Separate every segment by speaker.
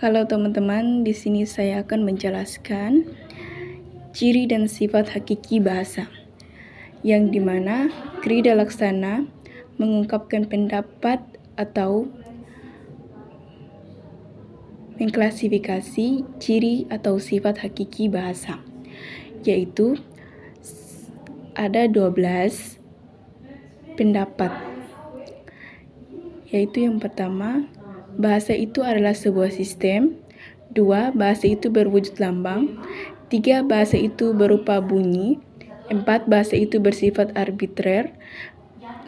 Speaker 1: Halo teman-teman, di sini saya akan menjelaskan ciri dan sifat hakiki bahasa, yang dimana Krida Laksana mengungkapkan pendapat atau mengklasifikasi ciri atau sifat hakiki bahasa, yaitu ada 12 pendapat, yaitu yang pertama, bahasa itu adalah sebuah sistem. 2. Bahasa itu berwujud lambang. 3. Bahasa itu berupa bunyi. 4. Bahasa itu bersifat arbitrer.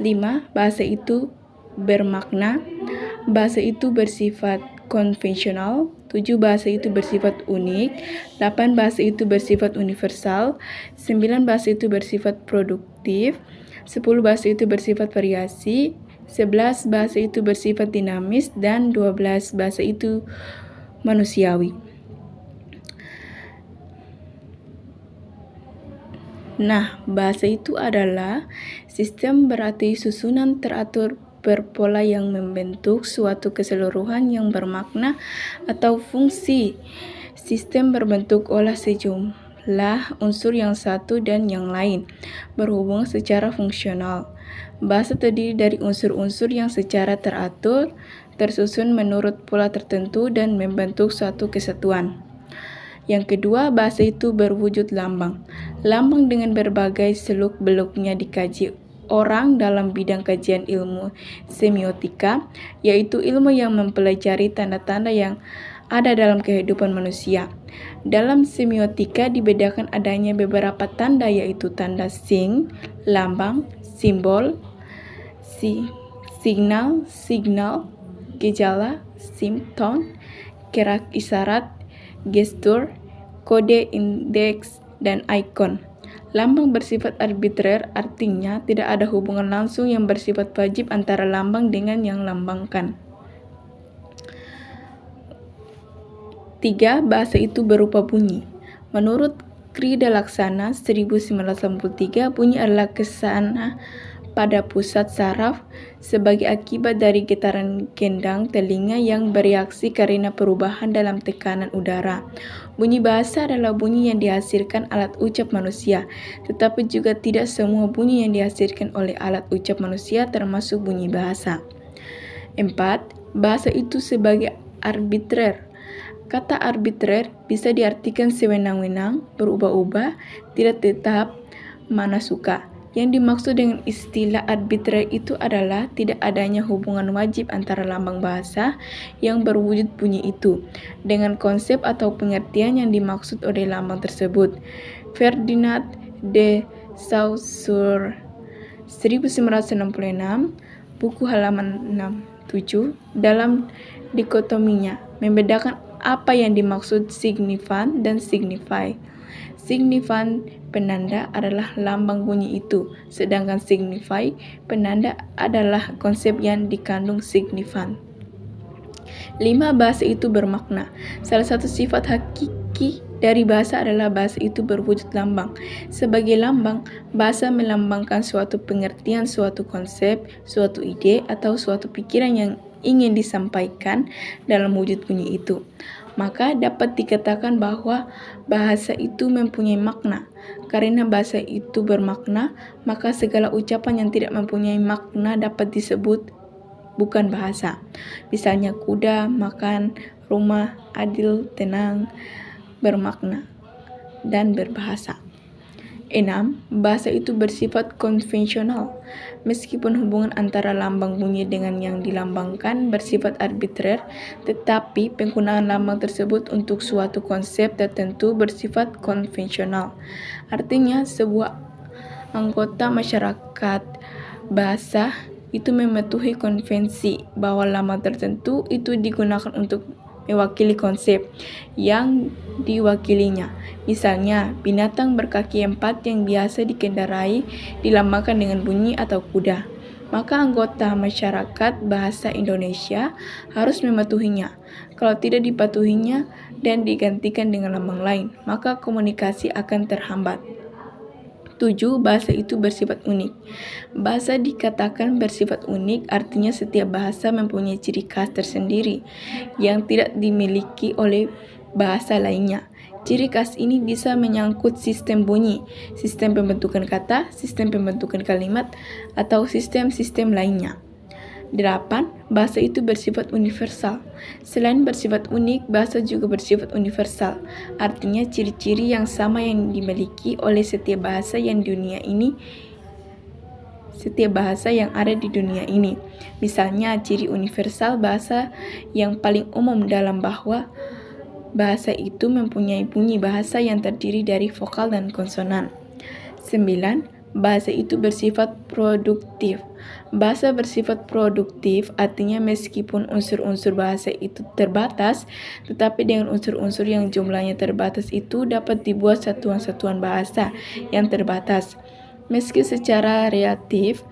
Speaker 1: 5. Bahasa itu bermakna. Bahasa itu bersifat konvensional. 7. Bahasa itu bersifat unik. 8. Bahasa itu bersifat universal. 9. Bahasa itu bersifat produktif. 10. Bahasa itu bersifat variasi. 11. Bahasa itu bersifat dinamis. Dan 12. Bahasa itu manusiawi. Nah, bahasa itu adalah sistem, berarti susunan teratur berpola yang membentuk suatu keseluruhan yang bermakna atau fungsi. Sistem berbentuk oleh sejumlah unsur yang satu dan yang lain, berhubung secara fungsional. Bahasa terdiri dari unsur-unsur yang secara teratur, tersusun menurut pola tertentu dan membentuk suatu kesatuan. Yang kedua, bahasa itu berwujud lambang. Lambang dengan berbagai seluk-beluknya dikaji orang dalam bidang kajian ilmu semiotika, yaitu ilmu yang mempelajari tanda-tanda yang ada dalam kehidupan manusia. Dalam semiotika dibedakan adanya beberapa tanda, yaitu tanda lambang, simbol, signal, gejala, simptom, gerak isyarat, gestur, kode indeks, dan ikon. Lambang bersifat arbitrer, artinya tidak ada hubungan langsung yang bersifat wajib antara lambang dengan yang lambangkan. 3. Bahasa itu berupa bunyi. Menurut Krida Laksana 1983, bunyi adalah kesana pada pusat saraf sebagai akibat dari getaran gendang telinga yang bereaksi karena perubahan dalam tekanan udara. Bunyi bahasa adalah bunyi yang dihasilkan alat ucap manusia, tetapi juga tidak semua bunyi yang dihasilkan oleh alat ucap manusia termasuk bunyi bahasa. 4. Bahasa itu sebagai arbitrer. Kata arbitrer bisa diartikan sewenang-wenang, berubah-ubah, tidak tetap, mana suka. Yang dimaksud dengan istilah arbitrer itu adalah tidak adanya hubungan wajib antara lambang bahasa yang berwujud bunyi itu dengan konsep atau pengertian yang dimaksud oleh lambang tersebut. Ferdinand de Saussure 1966, buku halaman 67, dalam dikotominya membedakan apa yang dimaksud signifan dan signify. Signifan penanda adalah lambang bunyi itu, sedangkan signify penanda adalah konsep yang dikandung signifan. 5. Bahasa itu bermakna. Salah satu sifat hakiki dari bahasa adalah bahasa itu berwujud lambang. Sebagai lambang, bahasa melambangkan suatu pengertian, suatu konsep, suatu ide, atau suatu pikiran yang ingin disampaikan dalam wujud bunyi itu. Maka dapat dikatakan bahwa bahasa itu mempunyai makna. Karena bahasa itu bermakna, maka segala ucapan yang tidak mempunyai makna dapat disebut bukan bahasa. Misalnya kuda, makan, rumah, adil, tenang, bermakna, dan berbahasa. 6. Bahasa itu bersifat konvensional. Meskipun hubungan antara lambang bunyi dengan yang dilambangkan bersifat arbitrer, tetapi penggunaan lambang tersebut untuk suatu konsep tertentu bersifat konvensional. Artinya, sebuah anggota masyarakat bahasa itu mematuhi konvensi bahwa lambang tertentu itu digunakan untuk mewakili konsep yang diwakilinya. Misalnya, binatang berkaki 4 yang biasa dikendarai dilambangkan dengan bunyi atau kuda. Maka anggota masyarakat bahasa Indonesia harus mematuhinya. Kalau tidak dipatuhinya dan digantikan dengan lambang lain, maka komunikasi akan terhambat. 7. 7. Bahasa itu bersifat unik. Bahasa dikatakan bersifat unik, artinya setiap bahasa mempunyai ciri khas tersendiri yang tidak dimiliki oleh bahasa lainnya. Ciri khas ini bisa menyangkut sistem bunyi, sistem pembentukan kata, sistem pembentukan kalimat, atau sistem-sistem lainnya. 8. Bahasa itu bersifat universal. Selain bersifat unik, bahasa juga bersifat universal. Artinya ciri-ciri yang sama yang dimiliki oleh setiap bahasa yang ada di dunia ini. Misalnya, ciri universal bahasa yang paling umum dalam bahwa bahasa itu mempunyai bunyi bahasa yang terdiri dari vokal dan konsonan. 9. Bahasa itu bersifat produktif. Bahasa bersifat produktif artinya meskipun unsur-unsur bahasa itu terbatas, tetapi dengan unsur-unsur yang jumlahnya terbatas itu dapat dibuat satuan-satuan bahasa yang terbatas. Meski secara relatif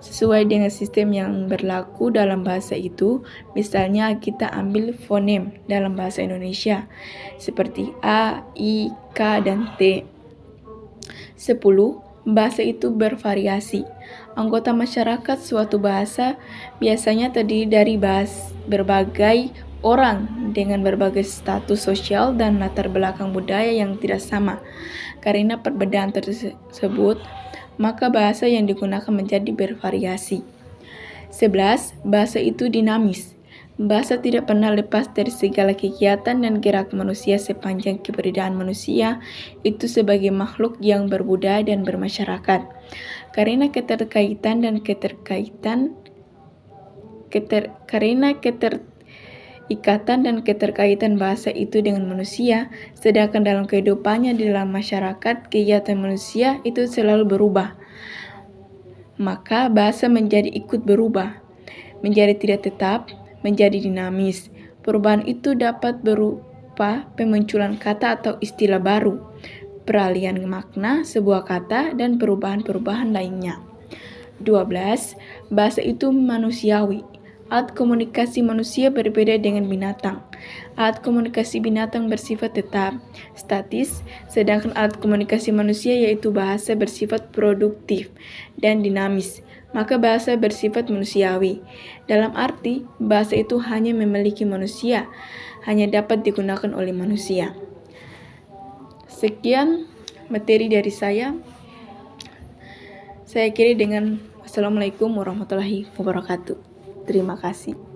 Speaker 1: sesuai dengan sistem yang berlaku dalam bahasa itu, misalnya kita ambil fonem dalam bahasa Indonesia, seperti A, I, K, dan T. 10. Bahasa itu bervariasi. Anggota masyarakat suatu bahasa biasanya terdiri dari berbagai orang dengan berbagai status sosial dan latar belakang budaya yang tidak sama. Karena perbedaan tersebut, maka bahasa yang digunakan menjadi bervariasi. 11. Bahasa itu dinamis. Bahasa tidak pernah lepas dari segala kegiatan dan gerak manusia sepanjang keberadaan manusia itu sebagai makhluk yang berbudaya dan bermasyarakat. Karena keterikatan dan keterkaitan bahasa itu dengan manusia, sedangkan dalam kehidupannya di dalam masyarakat, kegiatan manusia itu selalu berubah. Maka bahasa menjadi ikut berubah, menjadi tidak tetap, menjadi dinamis. Perubahan itu dapat berupa pemunculan kata atau istilah baru, peralihan makna sebuah kata, dan perubahan-perubahan lainnya. 12. Bahasa itu manusiawi. Alat komunikasi manusia berbeda dengan binatang. Alat komunikasi binatang bersifat tetap, statis, sedangkan alat komunikasi manusia yaitu bahasa bersifat produktif dan dinamis. Maka bahasa bersifat manusiawi. Dalam arti, bahasa itu hanya memiliki manusia, hanya dapat digunakan oleh manusia. Sekian materi dari saya. Saya akhiri dengan Assalamualaikum warahmatullahi wabarakatuh. Terima kasih.